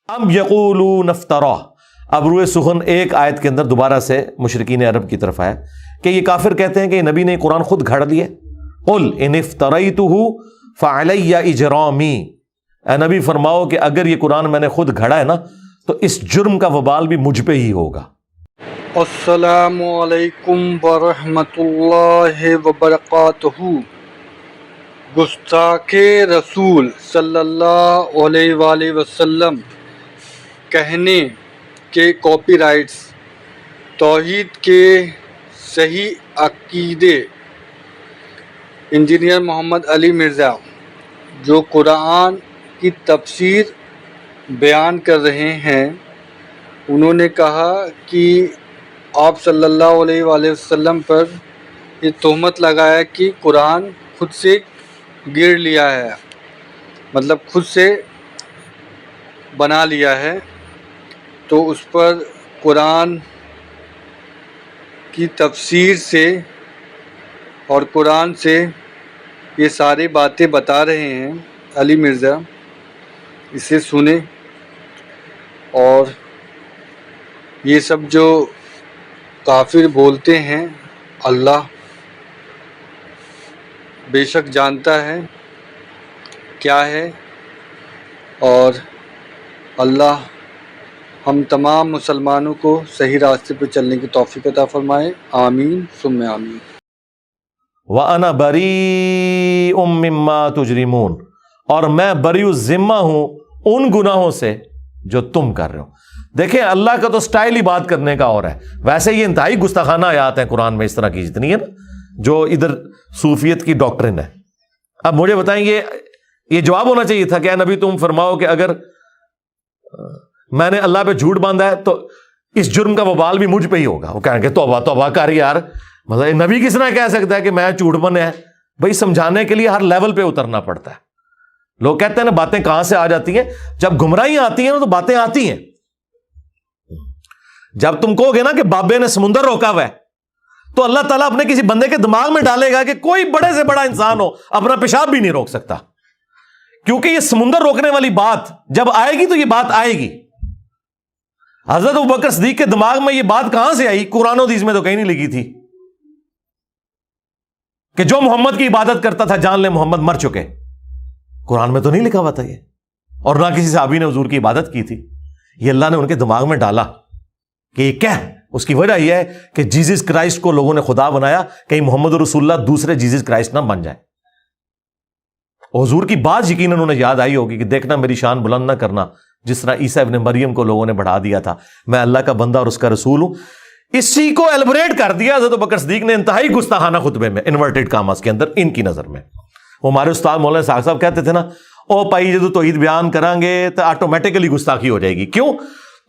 ام یقولون افترا. اب روئے سخن ایک آیت کے اندر دوبارہ سے مشرکین عرب کی طرف آیا کہ یہ کافر کہتے ہیں کہ نبی نے قرآن خود گھڑ لیے. قل ان افتریتہ فعلی اجرامی. اے نبی فرماؤ کہ اگر یہ قرآن میں نے خود گھڑا ہے نا تو اس جرم کا وبال بھی مجھ پہ ہی ہوگا. السلام علیکم ورحمۃ اللہ وبرکاتہ. گستاخ رسول صلی اللہ علیہ وآلہ وسلم کہنے کے کاپی رائٹس توحید کے صحیح عقیدے. انجینئر محمد علی مرزا جو قرآن کی تفسیر بیان کر رہے ہیں، انہوں نے کہا کہ آپ صلی اللہ علیہ وآلہ وسلم پر یہ تہمت لگایا کہ قرآن خود سے گر لیا ہے، مطلب خود سے بنا لیا ہے. تو اس پر قرآن کی تفسیر سے اور قرآن سے یہ ساری باتیں بتا رہے ہیں علی مرزا. اسے سنیں. اور یہ سب جو کافر بولتے ہیں اللہ بے شک جانتا ہے کیا ہے، اور اللہ ہم تمام مسلمانوں کو صحیح راستے پہ چلنے کی توفیق عطا فرمائے. آمین ثم آمین. وَأَنَا بَرِيءٌ مِّمَّا تُجْرِمُونَ. اور میں بریء الذمہ ہوں ان گناہوں سے جو تم کر رہے ہو. دیکھیں اللہ کا تو سٹائل ہی بات کرنے کا اور ہے. ویسے یہ انتہائی گستاخانہ آیات ہیں قرآن میں اس طرح کی جتنی ہے نا، جو ادھر صوفیت کی ڈاکٹرن ہے. اب مجھے بتائیں یہ جواب ہونا چاہیے تھا کہ اے نبی تم فرماؤ کہ اگر میں نے اللہ پہ جھوٹ باندھا ہے تو اس جرم کا وبال بھی مجھ پہ ہی ہوگا. وہ کہیں گے توبہ توبہ کر یار، مطلب نبی کس طرح کہہ سکتا ہے کہ میں جھوٹ بنے ہے. بھائی سمجھانے کے لیے ہر لیول پہ اترنا پڑتا ہے. لوگ کہتے ہیں نا باتیں کہاں سے آ جاتی ہیں، جب گمراہیاں آتی ہیں نا تو باتیں آتی ہیں. جب تم کہو گے نا کہ بابے نے سمندر روکا ہوا ہے تو اللہ تعالیٰ اپنے کسی بندے کے دماغ میں ڈالے گا کہ کوئی بڑے سے بڑا انسان ہو اپنا پیشاب بھی نہیں روک سکتا، کیونکہ یہ سمندر روکنے والی بات جب آئے گی تو یہ بات آئے گی. حضرت ابوبکر صدیق کے دماغ میں یہ بات کہاں سے آئی؟ قرآن و حدیث میں تو کہیں نہیں لکھی تھی کہ جو محمد کی عبادت کرتا تھا جان لے محمد مر چکے. قرآن میں تو نہیں لکھا ہوا تھا یہ، اور نہ کسی صحابی نے حضور کی عبادت کی تھی. یہ اللہ نے ان کے دماغ میں ڈالا کہ یہ کیا ہے. اس کی وجہ یہ ہے کہ جیزس کرائسٹ کو لوگوں نے خدا بنایا، کہیں محمد رسول اللہ دوسرے جیزس کرائسٹ نہ بن جائے. حضور کی بات یقیناً انہوں نے یاد آئی ہوگی کہ دیکھنا میری شان بلند نہ کرنا، جس طرح عیسیٰ ابن مریم کو لوگوں نے بڑھا دیا تھا. میں اللہ کا بندہ اور اس کا رسول ہوں. اسی کو ایلبریٹ کر دیا حضرت ابوبکر صدیق نے انتہائی گستاخانہ خطبے میں، انورٹڈ کاماس کے اندر ان کی نظر میں. وہ ہمارے استاد مولانا اسحاق صاحب کہتے تھے نا، او پائی جدو توحید بیان کریں گے تو آٹومیٹیکلی گستاخی ہو جائے گی. کیوں؟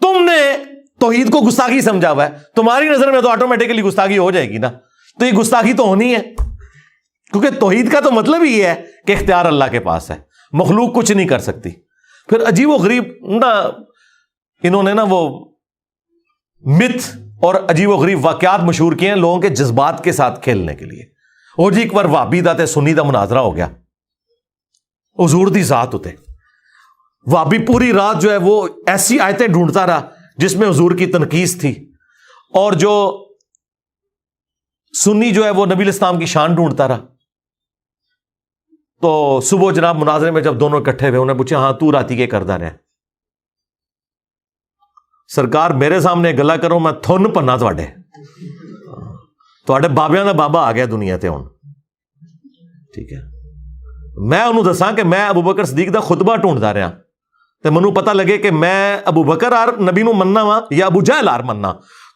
تم نے توحید کو گستاخی سمجھا ہوا ہے، تمہاری نظر میں تو آٹومیٹیکلی گستاخی ہو جائے گی نا. تو یہ گستاخی تو ہونی ہے، کیونکہ توحید کا تو مطلب ہی یہ ہے کہ اختیار اللہ کے پاس ہے، مخلوق کچھ نہیں کر سکتی. پھر عجیب و غریب نا انہوں نے نا وہ مت اور عجیب و غریب واقعات مشہور کیے ہیں لوگوں کے جذبات کے ساتھ کھیلنے کے لیے. اور جی ایک بار وہابی دا تے سنی دا مناظرہ ہو گیا، حضور دی ذات ہوتے وہابی پوری رات جو ہے وہ ایسی آیتیں ڈھونڈتا رہا جس میں حضور کی تنقیص تھی، اور جو سنی جو ہے وہ نبی الاسلام کی شان ڈھونڈتا رہا. تو صبح جناب مناظرے میں جب دونوں اکٹھے ہوئے انہیں پوچھا ہاں تو راتی کے کردا رہا؟ سرکار میرے سامنے گلا کرو میں تھن پنا تواڈے بابیاں دا بابا آ گیا دنیا تے ہن. ٹھیک ہے، میں انہوں دساں کہ میں ابوبکر صدیق دا خطبہ ڈھونڈتا رہا تے منوں پتہ لگے کہ میں ابو بکر آر نبی نو مننا وا یا ابو جہل آر مننا.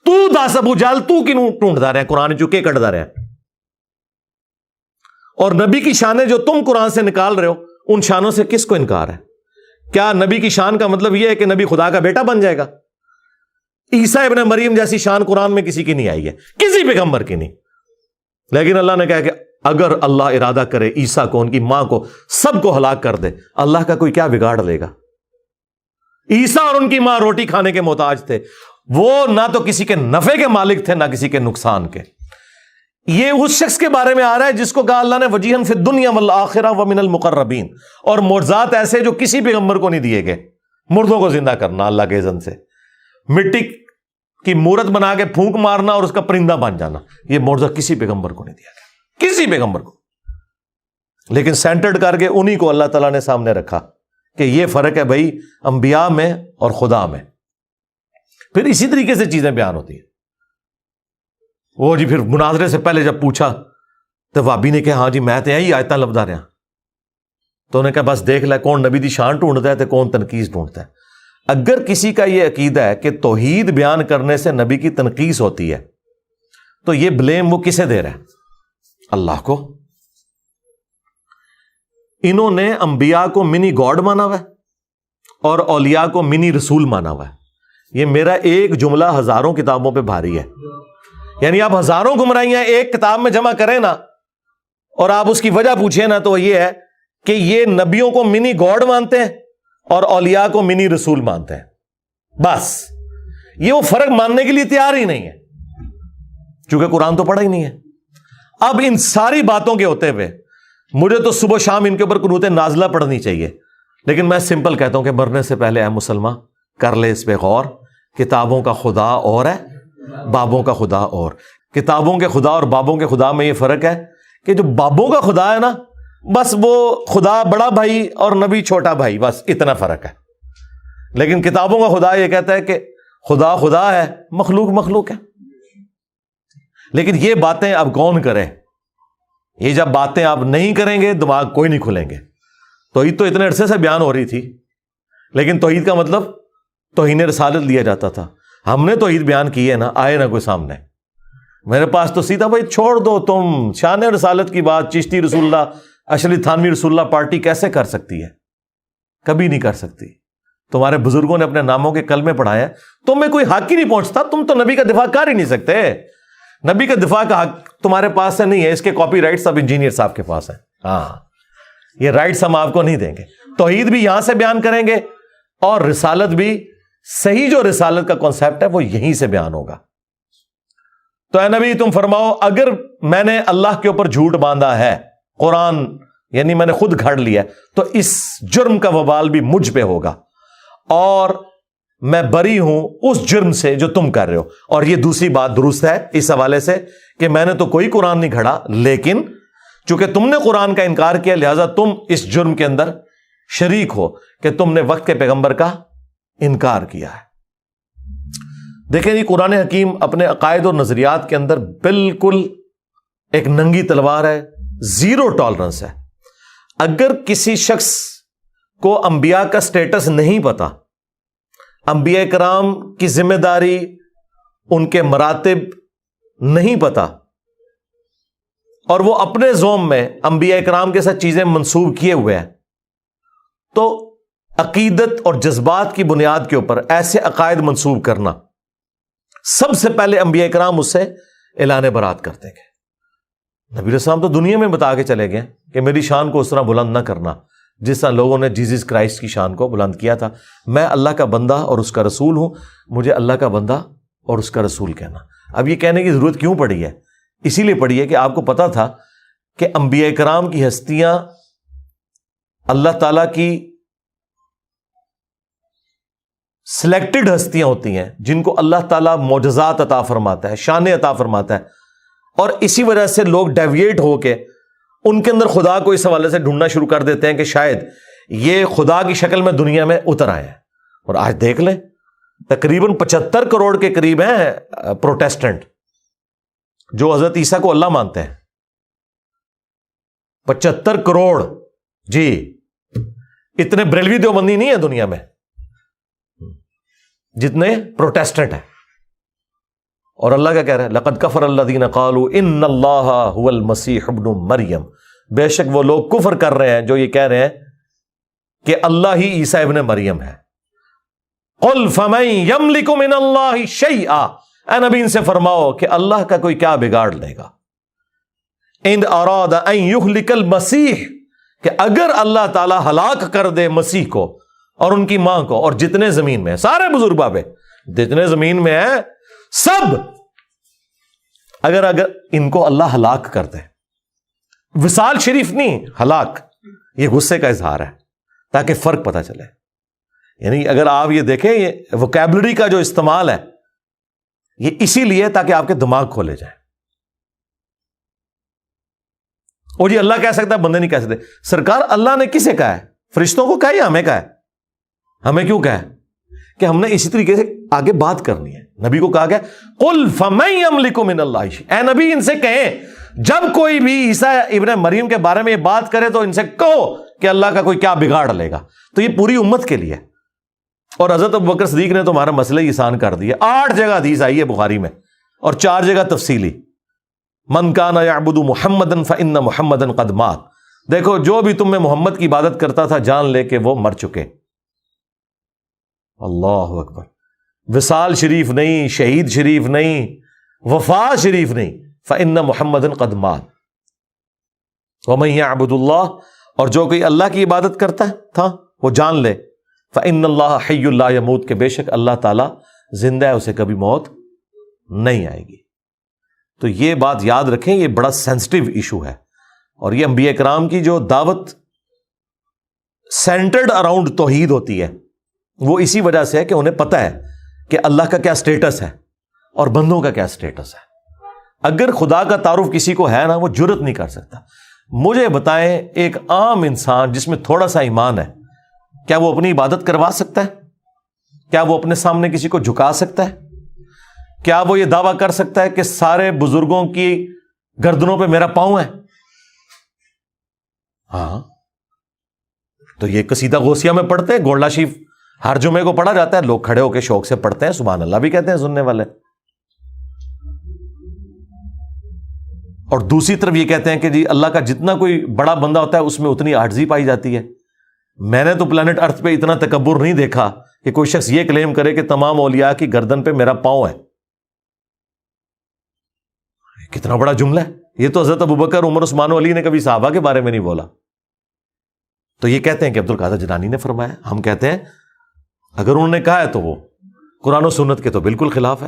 تو دس ابو جہل تو کنوں ڈھونڈتا رہا قرآن چوں کے کڈدا رہا؟ اور نبی کی شانیں جو تم قرآن سے نکال رہے ہو ان شانوں سے کس کو انکار ہے؟ کیا نبی کی شان کا مطلب یہ ہے کہ نبی خدا کا بیٹا بن جائے گا؟ عیسیٰ ابن مریم جیسی شان قرآن میں کسی کی نہیں آئی ہے، کسی پیغمبر کی نہیں. لیکن اللہ نے کہا کہ اگر اللہ ارادہ کرے عیسیٰ کو، ان کی ماں کو، سب کو ہلاک کر دے، اللہ کا کوئی کیا بگاڑ لے گا؟ عیسیٰ اور ان کی ماں روٹی کھانے کے محتاج تھے، وہ نہ تو کسی کے نفع کے مالک تھے نہ کسی کے نقصان کے. یہ اس شخص کے بارے میں آ رہا ہے جس کو کہا اللہ نے وجیہن فی الدنیا والآخرہ ومن المقربین، اور معجزات ایسے جو کسی پیغمبر کو نہیں دیے گئے. مردوں کو زندہ کرنا اللہ کے اذن سے، مٹی کی مورت بنا کے پھونک مارنا اور اس کا پرندہ بن جانا، یہ معجزہ کسی پیغمبر کو نہیں دیا گیا، کسی پیغمبر کو. لیکن سینٹرڈ کر کے انہی کو اللہ تعالیٰ نے سامنے رکھا کہ یہ فرق ہے بھائی انبیاء میں اور خدا میں. پھر اسی طریقے سے چیزیں بیان ہوتی ہیں. وہ جی پھر مناظرے سے پہلے جب پوچھا تو وابی نے کہا ہاں جی میں تو یہی آیتاں لفظ رہا. تو انہوں نے کہا بس دیکھ لے کون نبی دی شان ڈھونڈتا ہے تو کون تنقیص ڈھونڈتا ہے. اگر کسی کا یہ عقیدہ ہے کہ توحید بیان کرنے سے نبی کی تنقیص ہوتی ہے تو یہ بلیم وہ کسے دے رہا ہے؟ اللہ کو. انہوں نے انبیاء کو منی گاڈ مانا ہوا ہے اور اولیاء کو منی رسول مانا ہوا ہے. یہ میرا ایک جملہ ہزاروں کتابوں پہ بھاری ہے. یعنی آپ ہزاروں گمراہیاں ایک کتاب میں جمع کریں نا اور آپ اس کی وجہ پوچھیں نا تو یہ ہے کہ یہ نبیوں کو منی گاڈ مانتے ہیں اور اولیاء کو منی رسول مانتے ہیں. بس یہ وہ فرق ماننے کے لیے تیار ہی نہیں ہے چونکہ قرآن تو پڑھا ہی نہیں ہے. اب ان ساری باتوں کے ہوتے ہوئے مجھے تو صبح شام ان کے اوپر قنوت نازلہ پڑھنی چاہیے، لیکن میں سمپل کہتا ہوں کہ مرنے سے پہلے اے مسلمان کر لے اس پہ غور. کتابوں کا خدا اور ہے، بابوں کا خدا اور. کتابوں کے خدا اور بابوں کے خدا میں یہ فرق ہے کہ جو بابوں کا خدا ہے نا بس وہ خدا بڑا بھائی اور نبی چھوٹا بھائی، بس اتنا فرق ہے. لیکن کتابوں کا خدا یہ کہتا ہے کہ خدا خدا ہے، مخلوق مخلوق ہے. لیکن یہ باتیں اب کون کرے؟ یہ جب باتیں آپ نہیں کریں گے دماغ کوئی نہیں کھلیں گے. توحید تو اتنے عرصے سے بیان ہو رہی تھی، لیکن توحید کا مطلب توہین رسالت لیا جاتا تھا. ہم نے توحید بیان کی ہے نا، آئے نا کوئی سامنے. میرے پاس تو سیدھا بھائی چھوڑ دو تم شان رسالت کی بات. چشتی رسول اللہ، اشرف تھانوی رسول اللہ پارٹی کیسے کر سکتی ہے؟ کبھی نہیں کر سکتی. تمہارے بزرگوں نے اپنے ناموں کے کلمے پڑھائے، تم میں کوئی حق ہی نہیں پہنچتا. تم تو نبی کا دفاع کر ہی نہیں سکتے. نبی کا دفاع کا حق تمہارے پاس سے نہیں ہے، اس کے کاپی رائٹس اب انجینئر صاحب کے پاس ہیں. ہاں یہ رائٹس ہم آپ کو نہیں دیں گے. توحید بھی یہاں سے بیان کریں گے اور رسالت بھی، صحیح جو رسالت کا کانسیپٹ ہے وہ یہیں سے بیان ہوگا. تو اے نبی تم فرماؤ اگر میں نے اللہ کے اوپر جھوٹ باندھا ہے، قرآن یعنی میں نے خود گھڑ لیا، تو اس جرم کا وبال بھی مجھ پہ ہوگا اور میں بری ہوں اس جرم سے جو تم کر رہے ہو. اور یہ دوسری بات درست ہے اس حوالے سے کہ میں نے تو کوئی قرآن نہیں گھڑا، لیکن چونکہ تم نے قرآن کا انکار کیا لہذا تم اس جرم کے اندر شریک ہو کہ تم نے وقت کے پیغمبر کا انکار کیا ہے. دیکھیں جی قرآن حکیم اپنے عقائد اور نظریات کے اندر بالکل ایک ننگی تلوار ہے، زیرو ٹالرنس ہے. اگر کسی شخص کو انبیاء کا سٹیٹس نہیں پتا، انبیاء کرام کی ذمہ داری، ان کے مراتب نہیں پتا، اور وہ اپنے زوم میں انبیاء کرام کے ساتھ چیزیں منسوب کیے ہوئے ہیں، تو عقیدت اور جذبات کی بنیاد کے اوپر ایسے عقائد منسوب کرنا، سب سے پہلے انبیاء کرام اس سے اعلان برات کرتے ہیں. نبی علیہ السلام تو دنیا میں بتا کے چلے گئے کہ میری شان کو اس طرح بلند نہ کرنا جس طرح لوگوں نے جیزس کرائسٹ کی شان کو بلند کیا تھا. میں اللہ کا بندہ اور اس کا رسول ہوں، مجھے اللہ کا بندہ اور اس کا رسول کہنا. اب یہ کہنے کی ضرورت کیوں پڑی ہے؟ اسی لیے پڑی ہے کہ آپ کو پتا تھا کہ انبیاء کرام کی ہستیاں اللہ تعالیٰ کی سلیکٹڈ ہستیاں ہوتی ہیں جن کو اللہ تعالیٰ معجزات عطا فرماتا ہے، شان عطا فرماتا ہے، اور اسی وجہ سے لوگ ڈیویٹ ہو کے ان کے اندر خدا کو اس حوالے سے ڈھونڈنا شروع کر دیتے ہیں کہ شاید یہ خدا کی شکل میں دنیا میں اتر آئے ہیں. اور آج دیکھ لیں تقریباً 75 کروڑ کے قریب ہیں پروٹیسٹنٹ جو حضرت عیسیٰ کو اللہ مانتے ہیں. 75 کروڑ جی، اتنے بریلوی دیوبندی نہیں ہے دنیا میں جتنے پروٹیسٹنٹ ہیں. اور اللہ کیا کہہ رہا ہے؟ لقد کفر الذین قالوا ان اللہ هو المسیح ابن مریم. بے شک وہ لوگ کفر کر رہے ہیں جو یہ کہہ رہے ہیں کہ اللہ ہی عیسیٰ ابن مریم ہے. قل فمن یملک من اللہ شیئا. اے نبی ان سے فرماؤ کہ اللہ کا کوئی کیا بگاڑ لے گا. ان اراد ان یہلک المسیح، کہ اگر اللہ تعالی ہلاک کر دے مسیح کو اور ان کی ماں کو اور جتنے زمین میں، سارے بزرگ بابے جتنے زمین میں ہیں سب، اگر ان کو اللہ ہلاک کر دے، وصال شریف نہیں، ہلاک، یہ غصے کا اظہار ہے تاکہ فرق پتہ چلے. یعنی اگر آپ یہ دیکھیں یہ ووکیبلری کا جو استعمال ہے یہ اسی لیے تاکہ آپ کے دماغ کھولے جائیں. اور یہ اللہ کہہ سکتا ہے, بندے نہیں کہہ سکتے. سرکار اللہ نے کسے کہا ہے؟ فرشتوں کو کہا یا ہمیں کہا ہے؟ ہمیں کیوں کہا ہے؟ کہ ہم نے اسی طریقے سے آگے بات کرنی ہے. نبی کو کہا گیا قل فمن یملک من اللہ شیئا, اے نبی ان سے کہیں جب کوئی بھی عیسیٰ ابن مریم کے بارے میں یہ بات کرے تو ان سے کہو کہ اللہ کا کوئی کیا بگاڑ لے گا. تو یہ پوری امت کے لیے. اور حضرت ابوبکر صدیق نے تو ہمارا مسئلہ ہی آسان کر دیا. 8 جگہ حدیث آئی ہے بخاری میں اور 4 جگہ تفصیلی. من کان یعبد محمدا فإن محمدا قد مات. دیکھو جو بھی تم میں محمد کی عبادت کرتا تھا جان لے کہ وہ مر چکے. اللہ اکبر. وصال شریف نہیں, شہید شریف نہیں, وفات شریف نہیں, فإن محمدا قد مات. ومن یعبد اللہ, اور جو کوئی اللہ کی عبادت کرتا تھا وہ جان لے فإن اللہ حی لا یموت, کہ بے شک اللہ تعالی زندہ ہے, اسے کبھی موت نہیں آئے گی. تو یہ بات یاد رکھیں, یہ بڑا سینسٹیو ایشو ہے. اور یہ انبیاء کرام کی جو دعوت سینٹرڈ اراؤنڈ توحید ہوتی ہے وہ اسی وجہ سے ہے کہ انہیں پتہ ہے کہ اللہ کا کیا سٹیٹس ہے اور بندوں کا کیا سٹیٹس ہے. اگر خدا کا تعارف کسی کو ہے نا, وہ جرت نہیں کر سکتا. مجھے بتائیں ایک عام انسان جس میں تھوڑا سا ایمان ہے, کیا وہ اپنی عبادت کروا سکتا ہے؟ کیا وہ اپنے سامنے کسی کو جھکا سکتا ہے؟ کیا وہ یہ دعویٰ کر سکتا ہے کہ سارے بزرگوں کی گردنوں پہ میرا پاؤں ہے؟ ہاں. تو یہ قصیدہ غوثیہ میں پڑھتے ہیں, گولڈا شریف ہر جمعے کو پڑھا جاتا ہے, لوگ کھڑے ہو کے شوق سے پڑھتے ہیں, سبحان اللہ بھی کہتے ہیں سننے والے. اور دوسری طرف یہ کہتے ہیں کہ جی اللہ کا جتنا کوئی بڑا بندہ ہوتا ہے اس میں اتنی عاجزی پائی جاتی ہے. میں نے تو پلانٹ ارتھ پہ اتنا تکبر نہیں دیکھا کہ کوئی شخص یہ کلیم کرے کہ تمام اولیاء کی گردن پہ میرا پاؤں ہے. کتنا بڑا جملہ ہے یہ. تو حضرت ابوبکر, عمر, عثمان و علی نے کبھی صحابہ کے بارے میں نہیں بولا. تو یہ کہتے ہیں کہ عبد القادر جیلانی نے فرمایا. ہم کہتے ہیں اگر انہوں نے کہا ہے تو وہ قرآن و سنت کے تو بالکل خلاف ہے,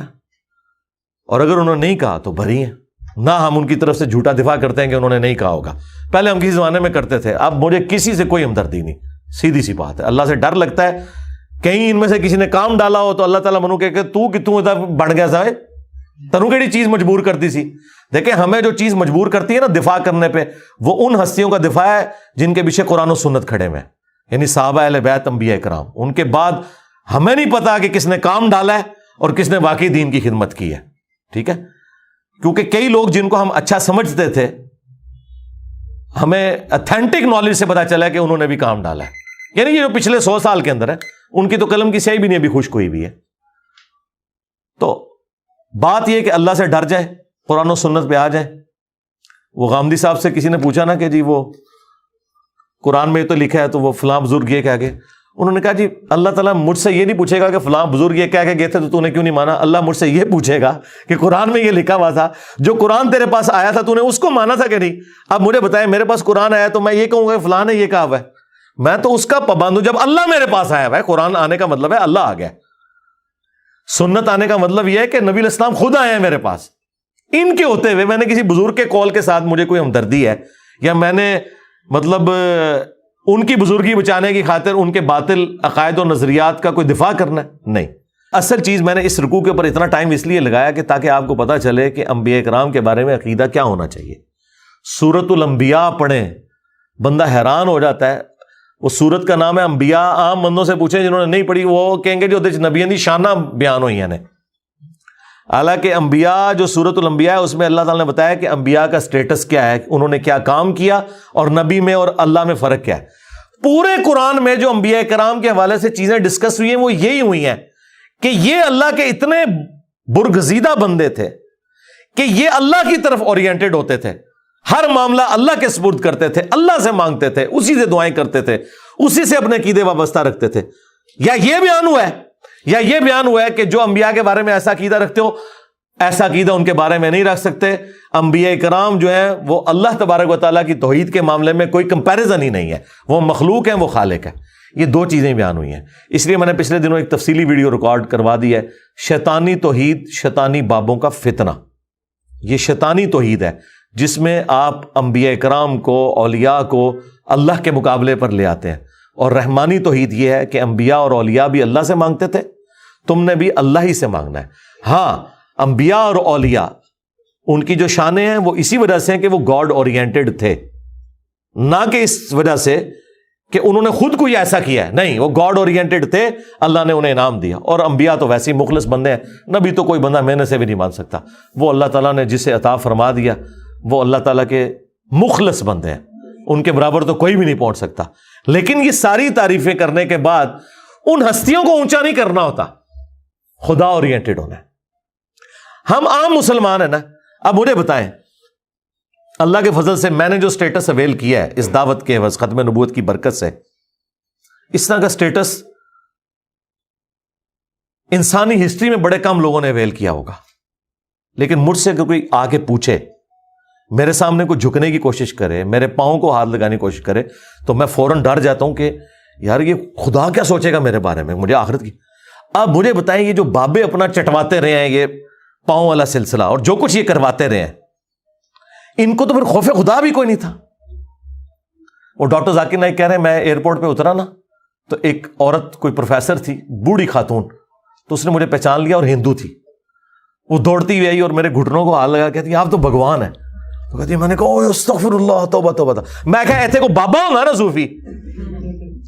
اور اگر انہوں نے نہیں کہا تو بری ہیں. نہ ہم ان کی طرف سے جھوٹا دفاع کرتے ہیں کہ انہوں نے نہیں کہا ہوگا. پہلے ہم کسی زمانے میں کرتے تھے, اب مجھے کسی سے کوئی ہمدردی نہیں. سیدھی سی بات ہے, اللہ سے ڈر لگتا ہے. کہیں ان میں سے کسی نے کام ڈالا ہو تو اللہ تعالیٰ منو کہ تو ادھر بڑھ گیا سا, تنو کیڑی چیز مجبور کرتی سی. دیکھیں ہمیں جو چیز مجبور کرتی ہے نا دفاع کرنے پہ, وہ ان ہستیوں کا دفاع ہے جن کے پیچھے قرآن و سنت کھڑے میں, یعنی صحابہ اہل بیت, انبیاء کرام. ان کے بعد ہمیں نہیں پتا کہ کس نے کام ڈالا ہے اور کس نے واقعی دین کی خدمت کی ہے. ٹھیک ہے, کیونکہ کئی لوگ جن کو ہم اچھا سمجھتے تھے ہمیں اتھینٹک نالج سے پتا چلا کہ انہوں نے بھی کام ڈالا ہے. یعنی یہ جو پچھلے 100 سال کے اندر ہے ان کی تو قلم کی سیاہی بھی نہیں ابھی خشک ہوئی بھی ہے. تو بات یہ کہ اللہ سے ڈر جائیں, قرآن و سنت پہ آ جائیں. وہ غامدی صاحب سے کسی نے پوچھا نا کہ جی وہ قرآن میں تو لکھا ہے تو وہ فلاں بزرگ یہ کہہ گئے. انہوں نے کہا جی اللہ تعالیٰ مجھ سے یہ نہیں پوچھے گا کہ فلاں بزرگ یہ کہہ کے گئے تھے تو نے کیوں نہیں مانا. اللہ مجھ سے یہ پوچھے گا کہ قرآن میں یہ لکھا ہوا تھا, جو قرآن تیرے پاس آیا تھا تو نے اس کو مانا تھا کہ نہیں. اب مجھے بتائیں میرے پاس قرآن آیا تو میں یہ کہوں گا کہ فلاں نے یہ کہا ہوا ہے, میں تو اس کا پابند ہوں. جب اللہ میرے پاس آیا ہوا ہے, قرآن آنے کا مطلب ہے اللہ آ گیا, سنت آنے کا مطلب یہ ہے کہ نبی علیہ السلام خود آئے ہیں میرے پاس. ان کے ہوتے ہوئے میں نے کسی بزرگ کے قول کے ساتھ مجھے کوئی ہمدردی ہے یا میں نے مطلب ان کی بزرگی بچانے کی خاطر ان کے باطل عقائد و نظریات کا کوئی دفاع کرنا ہے, نہیں. اصل چیز میں نے اس رکوع کے اوپر اتنا ٹائم اس لیے لگایا کہ تاکہ آپ کو پتا چلے کہ انبیاء کرام کے بارے میں عقیدہ کیا ہونا چاہیے. سورۃ الانبیاء پڑھیں, بندہ حیران ہو جاتا ہے. وہ سورت کا نام ہے انبیاء. عام بندوں سے پوچھیں جنہوں نے نہیں پڑھی, وہ کہیں گے جو نبیوں دی شانہ بیان ہوئی ہیں. حالانکہ انبیاء جو سورۃ الانبیاء ہے اس میں اللہ تعالیٰ نے بتایا کہ انبیاء کا سٹیٹس کیا ہے, انہوں نے کیا کام کیا, اور نبی میں اور اللہ میں فرق کیا ہے. پورے قرآن میں جو انبیاء کرام کے حوالے سے چیزیں ڈسکس ہوئی ہیں وہ یہی ہوئی ہیں کہ یہ اللہ کے اتنے برگزیدہ بندے تھے کہ یہ اللہ کی طرف اورینٹڈ ہوتے تھے, ہر معاملہ اللہ کے سپرد کرتے تھے, اللہ سے مانگتے تھے, اسی سے دعائیں کرتے تھے, اسی سے اپنے عقیدے وابستہ رکھتے تھے. یا یہ بیان ہوا ہے کہ جو انبیاء کے بارے میں ایسا عقیدہ رکھتے ہو, ایسا عقیدہ ان کے بارے میں نہیں رکھ سکتے. انبیاء کرام جو ہیں وہ اللہ تبارک و تعالیٰ کی توحید کے معاملے میں کوئی کمپیریزن ہی نہیں ہے, وہ مخلوق ہیں, وہ خالق ہے. یہ 2 چیزیں بیان ہوئی ہیں. اس لیے میں نے پچھلے دنوں ایک تفصیلی ویڈیو ریکارڈ کروا دی ہے, شیطانی توحید, شیطانی بابوں کا فتنہ. یہ شیطانی توحید ہے جس میں آپ انبیاء کرام کو, اولیاء کو اللہ کے مقابلے پر لے آتے ہیں. اور رحمانی توحید یہ ہے کہ انبیاء اور اولیاء بھی اللہ سے مانگتے تھے، تم نے بھی اللہ ہی سے مانگنا ہے۔ ہاں، انبیاء اور اولیاء ان کی جو شانیں ہیں وہ اسی وجہ سے ہیں کہ وہ گاڈ اورینٹڈ تھے، نہ کہ اس وجہ سے کہ انہوں نے خود کوئی ایسا کیا ہے، نہیں، وہ گاڈ اورینٹڈ تھے، اللہ نے انہیں انعام دیا۔ اور انبیاء تو ویسے ہی مخلص بندے ہیں، نبی تو کوئی بندہ محنت سے بھی نہیں مان سکتا، وہ اللہ تعالیٰ نے جسے عطا فرما دیا وہ اللہ تعالیٰ کے مخلص بندے ہیں، ان کے برابر تو کوئی بھی نہیں پہنچ سکتا۔ لیکن یہ ساری تعریفیں کرنے کے بعد ان ہستیوں کو اونچا نہیں کرنا ہوتا، خدا اورینٹڈ ہونا ہے۔ ہم عام مسلمان ہیں نا، اب مجھے بتائیں، اللہ کے فضل سے میں نے جو سٹیٹس اویل کیا ہے اس دعوت کے عوض ختم نبوت کی برکت سے، اس طرح کا سٹیٹس انسانی ہسٹری میں بڑے کم لوگوں نے اویل کیا ہوگا۔ لیکن مجھ سے اگر کوئی آ کے پوچھے، میرے سامنے کوئی جھکنے کی کوشش کرے، میرے پاؤں کو ہاتھ لگانے کی کوشش کرے، تو میں فوراً ڈر جاتا ہوں کہ یار یہ خدا کیا سوچے گا میرے بارے میں، مجھے آخرت کی۔ اب مجھے بتائیں، یہ جو بابے اپنا چٹواتے رہے ہیں، یہ پاؤں والا سلسلہ اور جو کچھ یہ کرواتے رہے ہیں، ان کو تو پھر خوف خدا بھی کوئی نہیں تھا۔ وہ ڈاکٹر ذاکر نائک کہہ رہے ہیں، میں ایئرپورٹ پہ اترا نا، تو ایک عورت کوئی پروفیسر تھی، بوڑھی خاتون، تو اس نے مجھے پہچان لیا اور ہندو تھی۔ وہ دوڑتی ہوئی آئی اور میرے گھٹنوں کو ہاتھ لگا کہتی آپ تو بھگوان ہیں۔ تو کہتی میں نے کہا استغفر اللہ، توبہ توبہ۔ میں کہا ایتھے کو بابا ہوگا نا صوفی،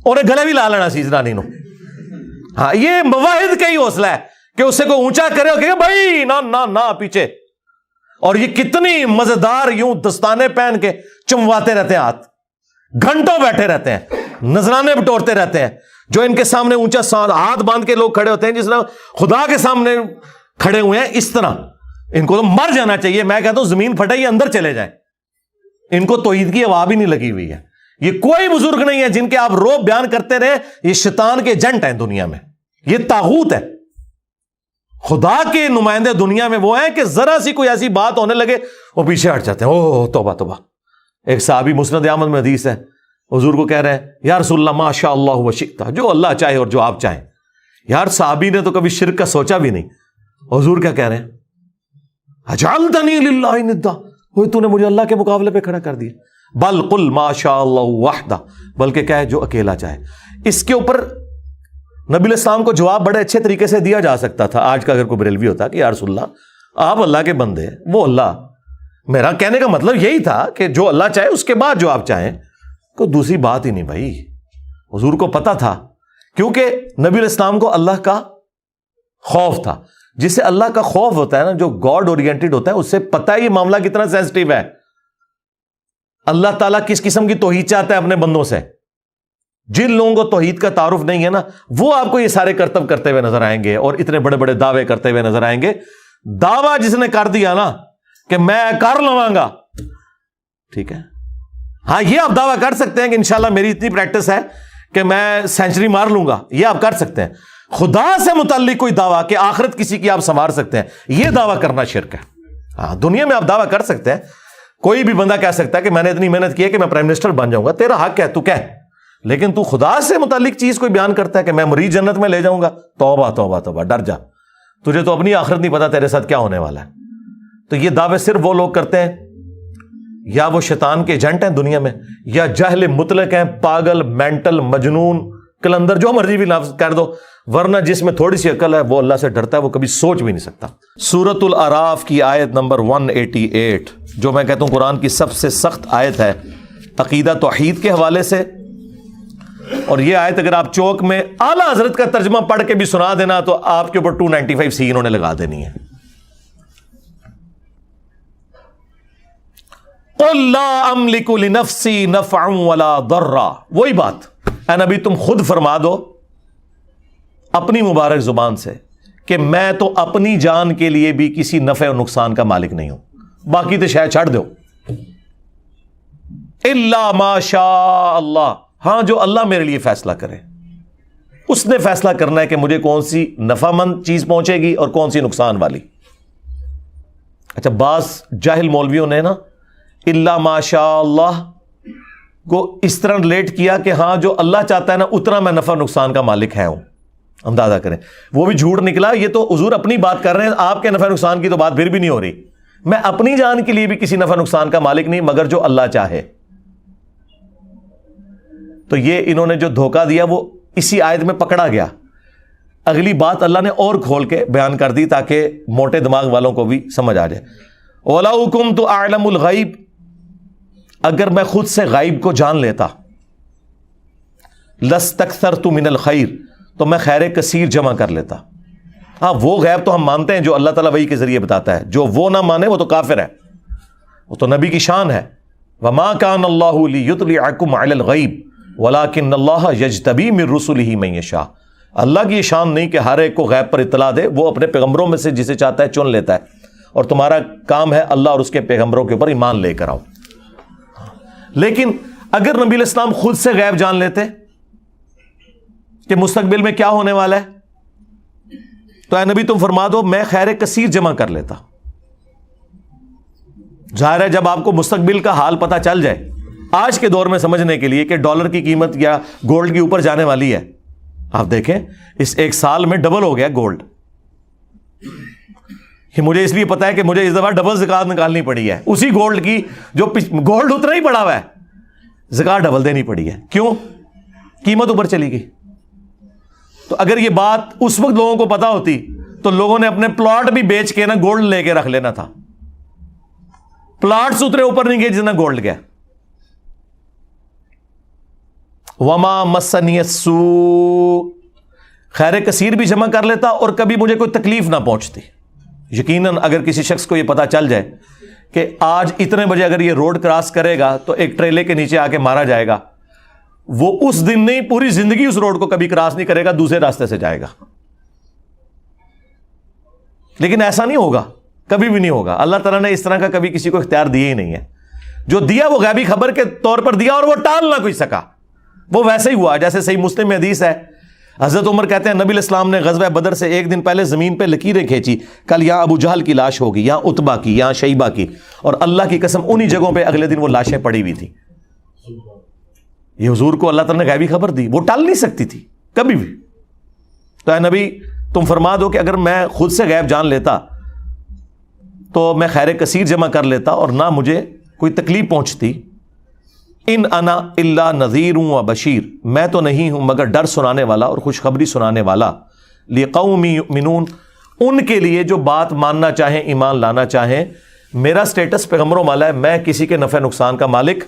اور گلے بھی لا لینا سی جنانی نو۔ ہاں، یہ مواحد کا ہی حوصلہ ہے کہ اس سے کوئی اونچا کرے اور کہ بھائی نہ نہ نہ پیچھے۔ اور یہ کتنی مزیدار یوں دستانے پہن کے چمواتے رہتے ہیں، ہاتھ گھنٹوں بیٹھے رہتے ہیں، نذرانے بٹورتے رہتے ہیں، جو ان کے سامنے اونچا ہاتھ باندھ کے لوگ کھڑے ہوتے ہیں جس طرح خدا کے سامنے کھڑے ہوئے ہیں، اس طرح ان کو تو مر جانا چاہیے۔ میں کہتا ہوں زمین پھٹے یہ اندر چلے جائیں، ان کو توحید کی ہوا بھی نہیں لگی ہوئی ہے۔ یہ کوئی بزرگ نہیں ہے جن کے آپ روب بیان کرتے رہے، یہ شیطان کے ایجنٹ ہیں دنیا میں، یہ طاغوت ہے۔ خدا کے نمائندے دنیا میں وہ ہیں کہ ذرا سی کوئی ایسی بات ہونے لگے وہ پیچھے ہٹ جاتے ہیں، اوہ توبہ توبہ۔ ایک صحابی مسند احمد میں حدیث ہے، حضور کو کہہ رہے ہیں یا رسول اللہ ما شاء اللہ و شئت، جو اللہ چاہے اور جو آپ چاہیں۔ یار صحابی نے تو کبھی شرک کا سوچا بھی نہیں۔ حضور کیا کہہ رہے ہیں؟ اجعلتنی للہ ندا، تو نے مجھے اللہ کے مقابلے پہ کھڑا کر دیا۔ بل قل ما شاء اللہ وحدہ، بلکہ کہے جو اکیلا چاہے۔ اس کے اوپر نبی علیہ السلام کو جواب بڑے اچھے طریقے سے دیا جا سکتا تھا آج کا اگر کوئی بریلوی ہوتا کہ یا رسول اللہ آپ اللہ کے بندے ہیں، وہ اللہ۔ میرا کہنے کا مطلب یہی تھا کہ جو اللہ چاہے اس کے بعد جو آپ چاہیں، کوئی دوسری بات ہی نہیں بھائی۔ حضور کو پتا تھا، کیونکہ نبی علیہ السلام کو اللہ کا خوف تھا۔ جسے اللہ کا خوف ہوتا ہے نا، جو گاڈ اورینٹڈ ہوتا ہے، اس سے پتہ ہے یہ معاملہ کتنا سینسٹیو ہے۔ اللہ تعالیٰ کس قسم کی توحید چاہتا ہے اپنے بندوں سے۔ جن لوگوں کو توحید کا تعارف نہیں ہے نا، وہ آپ کو یہ سارے کرتب کرتے ہوئے نظر آئیں گے اور اتنے بڑے بڑے دعوے کرتے ہوئے نظر آئیں گے۔ دعویٰ جس نے کر دیا نا کہ میں کر لواں گا، ٹھیک ہے، ہاں یہ آپ دعویٰ کر سکتے ہیں کہ انشاءاللہ میری اتنی پریکٹس ہے کہ میں سینچری مار لوں گا، یہ آپ کر سکتے ہیں۔ خدا سے متعلق کوئی دعویٰ کہ آخرت کسی کی آپ سنوار سکتے ہیں، یہ دعویٰ کرنا شرک ہے۔ ہاں دنیا میں آپ دعویٰ کر سکتے ہیں، کوئی بھی بندہ کہہ سکتا ہے کہ میں نے اتنی محنت کی ہے کہ میں پرائم منسٹر بن جاؤں گا، تیرا حق ہے، تو کہہ۔ لیکن تو خدا سے متعلق چیز کوئی بیان کرتا ہے کہ میں مریض جنت میں لے جاؤں گا، توبہ توبہ توبہ، ڈر جا، تجھے تو اپنی آخرت نہیں پتا تیرے ساتھ کیا ہونے والا ہے۔ تو یہ دعوے صرف وہ لوگ کرتے ہیں یا وہ شیطان کے ایجنٹ ہیں دنیا میں، یا جاہل مطلق ہیں، پاگل، مینٹل، مجنون، کلندر، جو مرضی بھی لفظ کر دو، ورنہ جس میں تھوڑی سی عقل ہے وہ اللہ سے ڈرتا ہے، وہ کبھی سوچ بھی نہیں سکتا۔ سورۃ الاعراف کی آیت نمبر 188، جو میں کہتا ہوں قرآن کی سب سے سخت آیت ہے عقیدہ توحید کے حوالے سے۔ اور یہ آیت اگر آپ چوک میں اعلیٰ حضرت کا ترجمہ پڑھ کے بھی سنا دینا تو آپ کے اوپر 295 سی انہوں نے لگا دینی ہے۔ قل لا املک لنفسی نفعا ولا ضرا، وہی بات اے نبی تم خود فرما دو اپنی مبارک زبان سے کہ میں تو اپنی جان کے لیے بھی کسی نفع اور نقصان کا مالک نہیں ہوں، باقی تو شاید چھڑ دو۔ الا ما شاء اللہ، ہاں جو اللہ میرے لیے فیصلہ کرے، اس نے فیصلہ کرنا ہے کہ مجھے کون سی نفع مند چیز پہنچے گی اور کون سی نقصان والی۔ اچھا، بعض جاہل مولویوں نے نا الا ما شاء اللہ کو اس طرح ریلیٹ کیا کہ ہاں جو اللہ چاہتا ہے نا اتنا میں نفع نقصان کا مالک ہے ہوں۔ اندازہ کریں، وہ بھی جھوٹ نکلا۔ یہ تو حضور اپنی بات کر رہے ہیں، آپ کے نفع نقصان کی تو بات پھر بھی نہیں ہو رہی۔ میں اپنی جان کے لیے بھی کسی نفع نقصان کا مالک نہیں مگر جو اللہ چاہے۔ تو یہ انہوں نے جو دھوکہ دیا وہ اسی آیت میں پکڑا گیا. اگلی بات اللہ نے اور کھول کے بیان کر دی تاکہ موٹے دماغ والوں کو بھی سمجھ آ جائے. وَلَوْ كُنْتُ أَعْلَمُ الْغَيْبِ، اگر میں خود سے غیب کو جان لیتا، لَاسْتَكْثَرْتُ مِنَ الْخَيْرِ، تو میں خیر کثیر جمع کر لیتا. ہاں وہ غیب تو ہم مانتے ہیں جو اللہ تعالیٰ وحی کے ذریعے بتاتا ہے، جو وہ نہ مانے وہ تو کافر ہے، وہ تو نبی کی شان ہے. وَمَا كَانَ اللَّهُ لِيُطْلِعَكُمْ عَلَى الْغَيْبِ وَلَكِنَّ اللَّهَ يَجْتَبِي مِن رُّسُلِهِ مَن يَشَاءُ. اللہ کی یہ شان نہیں کہ ہر ایک کو غیب پر اطلاع دے، وہ اپنے پیغمبروں میں سے جسے چاہتا ہے چن لیتا ہے، اور تمہارا کام ہے اللہ اور اس کے پیغمبروں کے اوپر ایمان لے کر آؤ. لیکن اگر نبی علیہ السلام خود سے غیب جان لیتے کہ مستقبل میں کیا ہونے والا ہے، تو اے نبی تم فرما دو میں خیر کثیر جمع کر لیتا. ظاہر ہے جب آپ کو مستقبل کا حال پتہ چل جائے، آج کے دور میں سمجھنے کے لیے کہ ڈالر کی قیمت یا گولڈ کی اوپر جانے والی ہے، آپ دیکھیں اس ایک سال میں ڈبل ہو گیا گولڈ. مجھے اس لیے پتا ہے کہ مجھے اس دفعہ ڈبل زکات نکالنی پڑی ہے اسی گولڈ کی جو گولڈ اتنا ہی پڑا ہوا ہے، زکات ڈبل دینی پڑی ہے. کیوں؟ قیمت اوپر چلی گئی. تو اگر یہ بات اس وقت لوگوں کو پتا ہوتی تو لوگوں نے اپنے پلاٹ بھی بیچ کے نا گولڈ لے کے رکھ لینا تھا. پلاٹس اتنے اوپر نہیں گئے جتنا گولڈ گیا. وما مسنی السوء، خیر کثیر بھی جمع کر لیتا اور کبھی مجھے کوئی تکلیف نہ پہنچتی. یقیناً اگر کسی شخص کو یہ پتا چل جائے کہ آج اتنے بجے اگر یہ روڈ کراس کرے گا تو ایک ٹریلے کے نیچے آ کے مارا جائے گا، وہ اس دن نہیں پوری زندگی اس روڈ کو کبھی کراس نہیں کرے گا، دوسرے راستے سے جائے گا. لیکن ایسا نہیں ہوگا، کبھی بھی نہیں ہوگا. اللہ تعالیٰ نے اس طرح کا کبھی کسی کو اختیار دیا ہی نہیں ہے. جو دیا وہ غیبی خبر کے طور پر دیا اور وہ ٹال نہ کوئی سکا، وہ ویسے ہی ہوا. جیسے صحیح مسلم میں حدیث ہے، حضرت عمر کہتے ہیں نبی علیہ السلام نے غزوہ بدر سے ایک دن پہلے زمین پہ لکیریں کھینچی، کل یہاں ابو جہل کی لاش ہوگی، یہاں عتبہ کی، یہاں شیبہ کی، اور اللہ کی قسم انہی جگہوں پہ اگلے دن وہ لاشیں پڑی ہوئی تھی. یہ حضور کو اللہ تعالیٰ نے غیبی خبر دی، وہ ٹال نہیں سکتی تھی کبھی بھی. تو اے نبی تم فرما دو کہ اگر میں خود سے غیب جان لیتا تو میں خیر کثیر جمع کر لیتا اور نہ مجھے کوئی تکلیف پہنچتی. ان انا الا نذیر و بشیر، میں تو نہیں ہوں مگر ڈر سنانے والا اور خوشخبری سنانے والا. لقوم یؤمنون، ان کے لیے جو بات ماننا چاہیں، ایمان لانا چاہیں. میرا سٹیٹس پیغمبروں والا ہے، میں کسی کے نفع نقصان کا مالک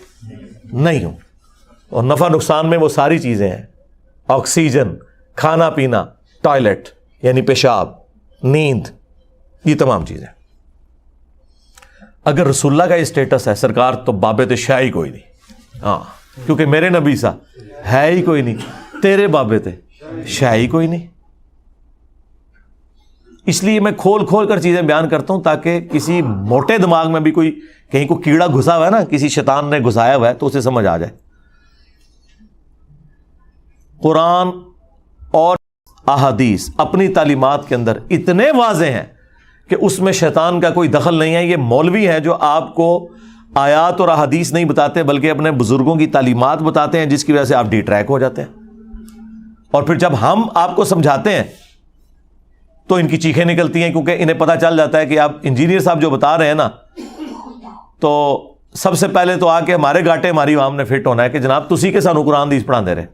نہیں ہوں. اور نفع نقصان میں وہ ساری چیزیں ہیں، آکسیجن، کھانا پینا، ٹوائلٹ یعنی پیشاب، نیند، یہ تمام چیزیں. اگر رسول اللہ کا یہ سٹیٹس ہے سرکار تو بابے تو شاہی کوئی نہیں. ہاں کیونکہ میرے نبی سا ہے ہی کوئی نہیں، تیرے بابے تھے شاہی کوئی نہیں. اس لیے میں کھول کھول کر چیزیں بیان کرتا ہوں تاکہ کسی موٹے دماغ میں بھی کوئی کہیں کو کیڑا گھسا ہوا ہے نا، کسی شیطان نے گھسایا ہوا ہے تو اسے سمجھ آ جائے. قرآن اور احادیث اپنی تعلیمات کے اندر اتنے واضح ہیں کہ اس میں شیطان کا کوئی دخل نہیں ہے. یہ مولوی ہیں جو آپ کو آیات اور احادیث نہیں بتاتے بلکہ اپنے بزرگوں کی تعلیمات بتاتے ہیں، جس کی وجہ سے آپ ڈی ٹریک ہو جاتے ہیں. اور پھر جب ہم آپ کو سمجھاتے ہیں تو ان کی چیخیں نکلتی ہیں، کیونکہ انہیں پتہ چل جاتا ہے کہ آپ انجینئر صاحب جو بتا رہے ہیں نا، تو سب سے پہلے تو آ کے ہمارے گاٹے ہماری عوام نے فٹ ہونا ہے کہ جناب تسی کے سانو قرآن حدیث پڑھا دے رہے.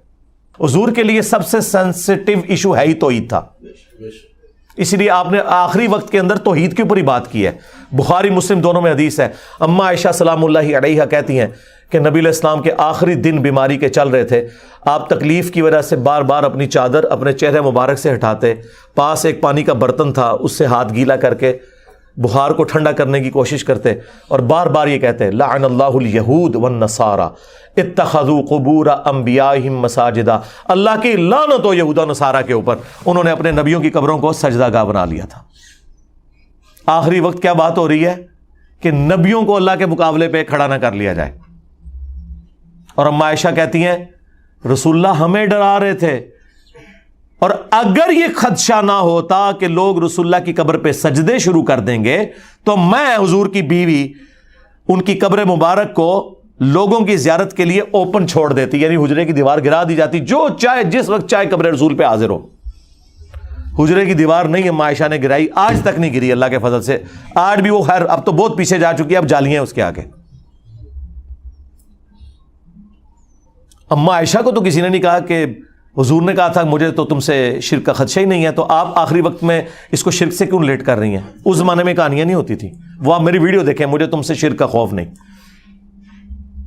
حضور کے لیے سب سے سینسٹیو ایشو ہے ہی توحید تھا، اس لیے آپ نے آخری وقت کے اندر توحید کے اوپر ہی بات کی ہے. بخاری مسلم دونوں میں حدیث ہے. اما عائشہ سلام اللہ علیہا کہتی ہیں کہ نبی علیہ السلام کے آخری دن بیماری کے چل رہے تھے، آپ تکلیف کی وجہ سے بار بار اپنی چادر اپنے چہرے مبارک سے ہٹاتے، پاس ایک پانی کا برتن تھا اس سے ہاتھ گیلا کر کے بخار کو ٹھنڈا کرنے کی کوشش کرتے، اور بار بار یہ کہتے لعن اللہ الیہود والنصارى اتخذوا قبور انبیائہم مساجدا، اللہ کی لعنت ہو یہود و نصارہ کے اوپر، انہوں نے اپنے نبیوں کی قبروں کو سجدہ گاہ بنا لیا تھا. آخری وقت کیا بات ہو رہی ہے کہ نبیوں کو اللہ کے مقابلے پہ کھڑا نہ کر لیا جائے. اور اما عائشہ کہتی ہیں رسول اللہ ہمیں ڈرا رہے تھے، اور اگر یہ خدشہ نہ ہوتا کہ لوگ رسول اللہ کی قبر پہ سجدے شروع کر دیں گے تو میں حضور کی بیوی ان کی قبر مبارک کو لوگوں کی زیارت کے لیے اوپن چھوڑ دیتی، یعنی حجرے کی دیوار گرا دی جاتی، جو چاہے جس وقت چاہے قبر رسول پہ حاضر ہو. حجرے کی دیوار نہیں اما عائشہ نے گرائی، آج تک نہیں گری اللہ کے فضل سے. آج بھی وہ خیر اب تو بہت پیچھے جا چکی ہے، اب جالیاں اس کے آگے. اما عائشہ کو تو کسی نے نہیں کہا کہ حضور نے کہا تھا مجھے تو تم سے شرک کا خدشہ ہی نہیں ہے، تو آپ آخری وقت میں اس کو شرک سے کیوں ریلیٹ کر رہی ہیں؟ اس زمانے میں کہانیاں نہیں ہوتی تھی، وہ آپ میری ویڈیو دیکھیں، مجھے تم سے شرک کا خوف نہیں۔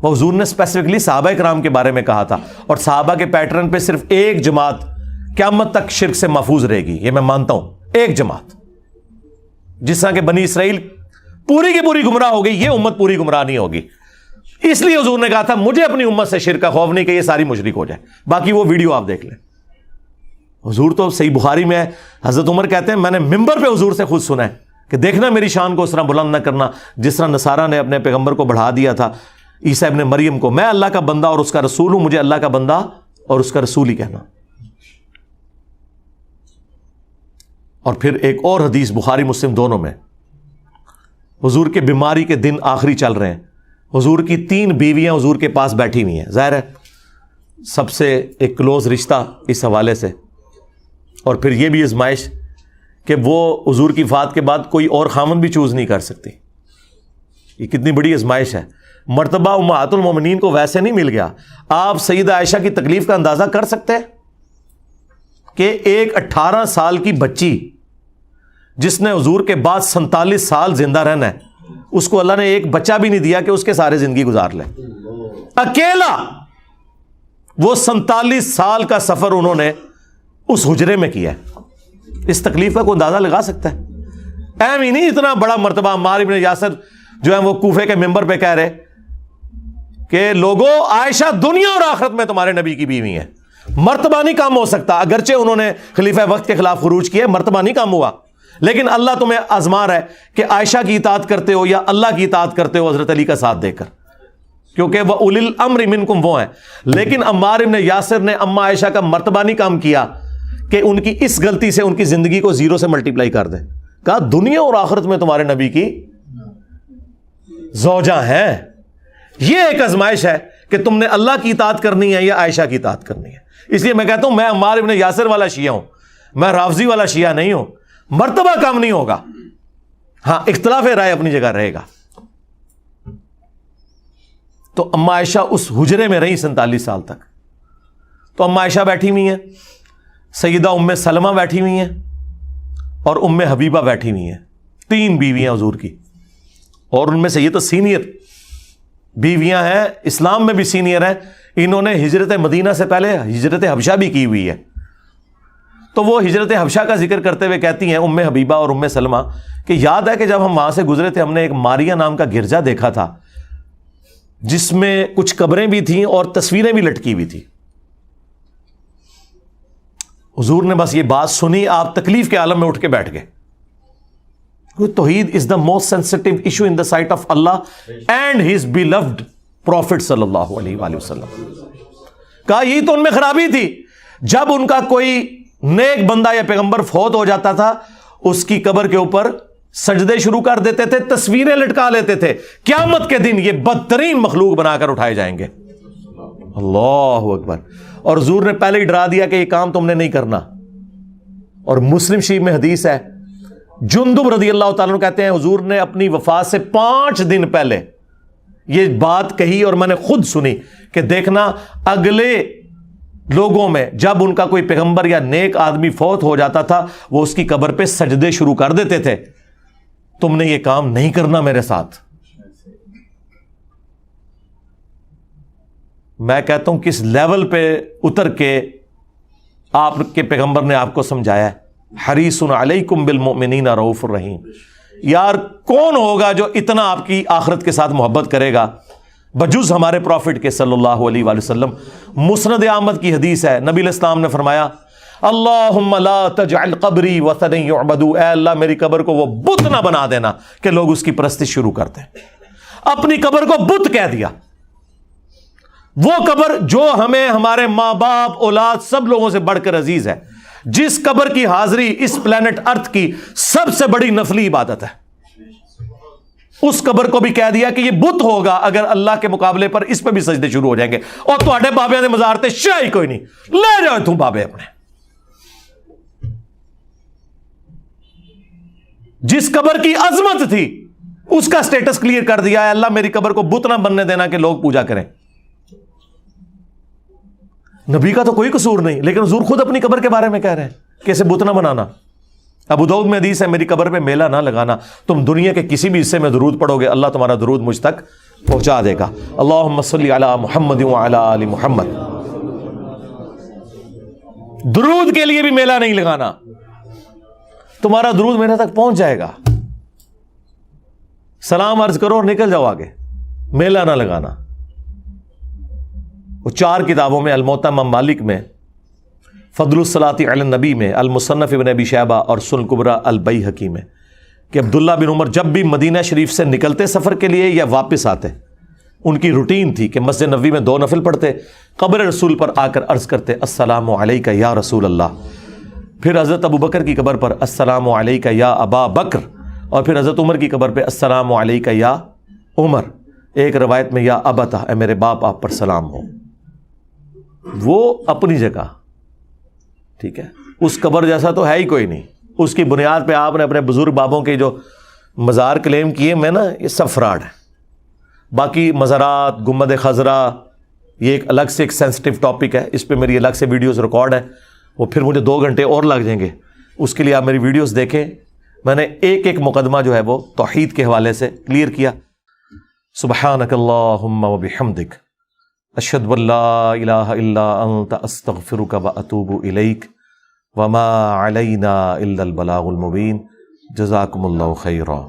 وہ حضور نے اسپیسیفکلی صحابہ کرام کے بارے میں کہا تھا، اور صحابہ کے پیٹرن پہ صرف ایک جماعت قیامت تک شرک سے محفوظ رہے گی، یہ میں مانتا ہوں، ایک جماعت۔ جس طرح کہ بنی اسرائیل پوری کی پوری گمراہ ہو گئی، یہ امت پوری گمراہ نہیں ہوگی۔ اس لیے حضور نے کہا تھا مجھے اپنی امت سے شرک کا خوف نہیں کہ یہ ساری مشرک ہو جائے۔ باقی وہ ویڈیو آپ دیکھ لیں، حضور تو صحیح بخاری میں ہے، حضرت عمر کہتے ہیں میں نے ممبر پہ حضور سے خود سنا ہے کہ دیکھنا میری شان کو اس طرح بلند نہ کرنا جس طرح نصارہ نے اپنے پیغمبر کو بڑھا دیا تھا، عیسیٰ ابن مریم کو۔ میں اللہ کا بندہ اور اس کا رسول ہوں، مجھے اللہ کا بندہ اور اس کا رسول ہی کہنا۔ اور پھر ایک اور حدیث بخاری مسلم دونوں میں، حضور کے بیماری کے دن آخری چل رہے ہیں، حضور کی 3 بیویاں حضور کے پاس بیٹھی ہوئی ہیں، ظاہر ہے سب سے ایک کلوز رشتہ اس حوالے سے، اور پھر یہ بھی آزمائش کہ وہ حضور کی وفات کے بعد کوئی اور خامن بھی چوز نہیں کر سکتی۔ یہ کتنی بڑی آزمائش ہے۔ مرتبہ امہات المومنین کو ویسے نہیں مل گیا۔ آپ سیدہ عائشہ کی تکلیف کا اندازہ کر سکتے ہیں کہ ایک 18 سال کی بچی جس نے حضور کے بعد 47 سال زندہ رہنا ہے، اس کو اللہ نے ایک بچہ بھی نہیں دیا کہ اس کے سارے زندگی گزار لے۔ اکیلا وہ 47 سال کا سفر انہوں نے اس حجرے میں کیا ہے۔ اس تکلیف کا کوئی اندازہ لگا سکتا ہے؟ اہم ہی نہیں اتنا بڑا مرتبہ۔ عمار ابن یاسر جو ہے وہ کوفے کے ممبر پہ کہہ رہے کہ لوگوں عائشہ دنیا اور آخرت میں تمہارے نبی کی بیوی ہے، مرتبہ نہیں کم ہو سکتا۔ اگرچہ انہوں نے خلیفہ وقت کے خلاف خروج کیا، مرتبہ نہیں کم ہوا، لیکن اللہ تمہیں آزما رہا ہے کہ عائشہ کی اطاعت کرتے ہو یا اللہ کی اطاعت کرتے ہو حضرت علی کا ساتھ دے کر، کیونکہ وہ اولی الامر منکم وہ ہیں۔ لیکن عمار ابن یاسر نے اما عائشہ کا مرتبہ نہیں کم کیا کہ ان کی اس غلطی سے ان کی زندگی کو 0 سے ملٹیپلائی کر دے۔ کہا دنیا اور آخرت میں تمہارے نبی کی زوجہ ہیں۔ یہ ایک آزمائش ہے کہ تم نے اللہ کی اطاعت کرنی ہے یا عائشہ کی اطاعت کرنی ہے۔ اس لیے میں کہتا ہوں میں عمار ابن یاسر والا شیعہ ہوں، میں رافضی والا شیعہ نہیں ہوں۔ مرتبہ کم نہیں ہوگا، ہاں اختلاف رائے اپنی جگہ رہے گا۔ تو اما عائشہ اس حجرے میں رہی 47 سال تک۔ تو اما عائشہ بیٹھی ہوئی ہیں، سیدہ ام سلمہ بیٹھی ہوئی ہیں، اور ام حبیبہ بیٹھی ہوئی ہیں، 3 بیویاں حضور کی۔ اور ان میں سے یہ تو سینئر بیویاں ہیں، اسلام میں بھی سینئر ہیں، انہوں نے ہجرت مدینہ سے پہلے ہجرت حبشہ بھی کی ہوئی ہے۔ تو وہ ہجرت حبشہ کا ذکر کرتے ہوئے کہتی ہیں ام حبیبہ اور ام سلمہ کہ یاد ہے کہ جب ہم وہاں سے گزرے تھے ہم نے ایک ماریا نام کا گرجا دیکھا تھا جس میں کچھ قبریں بھی تھیں اور تصویریں بھی لٹکی ہوئی تھی۔ حضور نے بس یہ بات سنی، آپ تکلیف کے عالم میں اٹھ کے بیٹھ گئے۔ توحید is the most sensitive issue in the sight of Allah and his beloved prophet صلی اللہ علیہ وآلہ وسلم۔ کہا یہی تو ان میں خرابی تھی، جب ان کا کوئی نیک بندہ یا پیغمبر فوت ہو جاتا تھا اس کی قبر کے اوپر سجدے شروع کر دیتے تھے، تصویریں لٹکا لیتے تھے۔ قیامت کے دن یہ بدترین مخلوق بنا کر اٹھائے جائیں گے۔ اللہ اکبر۔ اور حضور نے پہلے ہی ڈرا دیا کہ یہ کام تم نے نہیں کرنا۔ اور مسلم شریف میں حدیث ہے، جندب رضی اللہ تعالیٰ عنہ کہتے ہیں حضور نے اپنی وفات سے 5 دن پہلے یہ بات کہی اور میں نے خود سنی کہ دیکھنا اگلے لوگوں میں جب ان کا کوئی پیغمبر یا نیک آدمی فوت ہو جاتا تھا وہ اس کی قبر پہ سجدے شروع کر دیتے تھے۔ تم نے یہ کام نہیں کرنا میرے ساتھ۔ میں کہتا ہوں کس لیول پہ اتر کے آپ کے پیغمبر نے آپ کو سمجھایا ہے، حریص علیکم بالمؤمنین رؤوف الرحیم۔ یار کون ہوگا جو اتنا آپ کی آخرت کے ساتھ محبت کرے گا بجز ہمارے پروفٹ کے صلی اللہ علیہ وآلہ وسلم۔ مسند احمد کی حدیث ہے، نبی علیہ السلام نے فرمایا اللہم لا تجعل قبری وثنا یعبد، اے اللہ میری قبر کو وہ بت نہ بنا دینا کہ لوگ اس کی پرستش شروع کرتے ہیں۔ اپنی قبر کو بت کہہ دیا۔ وہ قبر جو ہمیں ہمارے ماں باپ اولاد سب لوگوں سے بڑھ کر عزیز ہے، جس قبر کی حاضری اس پلانٹ ارتھ کی سب سے بڑی نفلی عبادت ہے، اس قبر کو بھی کہہ دیا کہ یہ بت ہوگا اگر اللہ کے مقابلے پر اس پہ بھی سجدے شروع ہو جائیں گے۔ اور تواڈے بابے نے مزارتے شاہی کوئی نہیں، لے جاؤ تم بابے اپنے۔ جس قبر کی عظمت تھی اس کا سٹیٹس کلیئر کر دیا ہے، اللہ میری قبر کو بت نہ بننے دینا کہ لوگ پوجا کریں۔ نبی کا تو کوئی قصور نہیں، لیکن حضور خود اپنی قبر کے بارے میں کہہ رہے ہیں کہ اسے بت نہ بنانا۔ ابو داؤد میں حدیث ہے میری قبر پہ میلہ نہ لگانا، تم دنیا کے کسی بھی حصے میں درود پڑھو گے اللہ تمہارا درود مجھ تک پہنچا دے گا۔ اللہم صلی علی محمد وعلی آل محمد۔ درود کے لیے بھی میلہ نہیں لگانا، تمہارا درود میرے تک پہنچ جائے گا، سلام عرض کرو اور نکل جاؤ آگے، میلہ نہ لگانا۔ وہ 4 کتابوں میں، الموطا امام مالک میں، فضل الصلاۃ علی النبی میں، المصنف ابن ابی شیبہ اور سنن کبریٰ البیہقی میں، کہ عبداللہ بن عمر جب بھی مدینہ شریف سے نکلتے سفر کے لیے یا واپس آتے، ان کی روٹین تھی کہ مسجد نبوی میں 2 نفل پڑھتے، قبر رسول پر آ کر عرض کرتے السلام علیک یا رسول اللہ، پھر حضرت ابو بکر کی قبر پر السلام علیک یا ابا بکر، اور پھر حضرت عمر کی قبر پہ السلام علیک یا عمر، ایک روایت میں یا ابتہ، اے میرے باپ آپ پر سلام ہو۔ وہ اپنی جگہ ٹھیک ہے، اس قبر جیسا تو ہے ہی کوئی نہیں، اس کی بنیاد پہ آپ نے اپنے بزرگ بابوں کے جو مزار کلیم کیے میں نا، یہ سب فراڈ ہے۔ باقی مزارات، گنبد خضرا، یہ ایک الگ سے ایک سینسٹیو ٹاپک ہے، اس پہ میری الگ سے ویڈیوز ریکارڈ ہیں، وہ پھر مجھے 2 گھنٹے اور لگ جائیں گے، اس کے لیے آپ میری ویڈیوز دیکھیں۔ میں نے ایک مقدمہ جو ہے وہ توحید کے حوالے سے کلیئر کیا۔ سبحانک اللہم وبحمدک، اشہد ان لا الہ الا انت، استغفرک واتوب الیک، وما علینا الا البلاغ المبین۔ جزاکم اللہ خیرا۔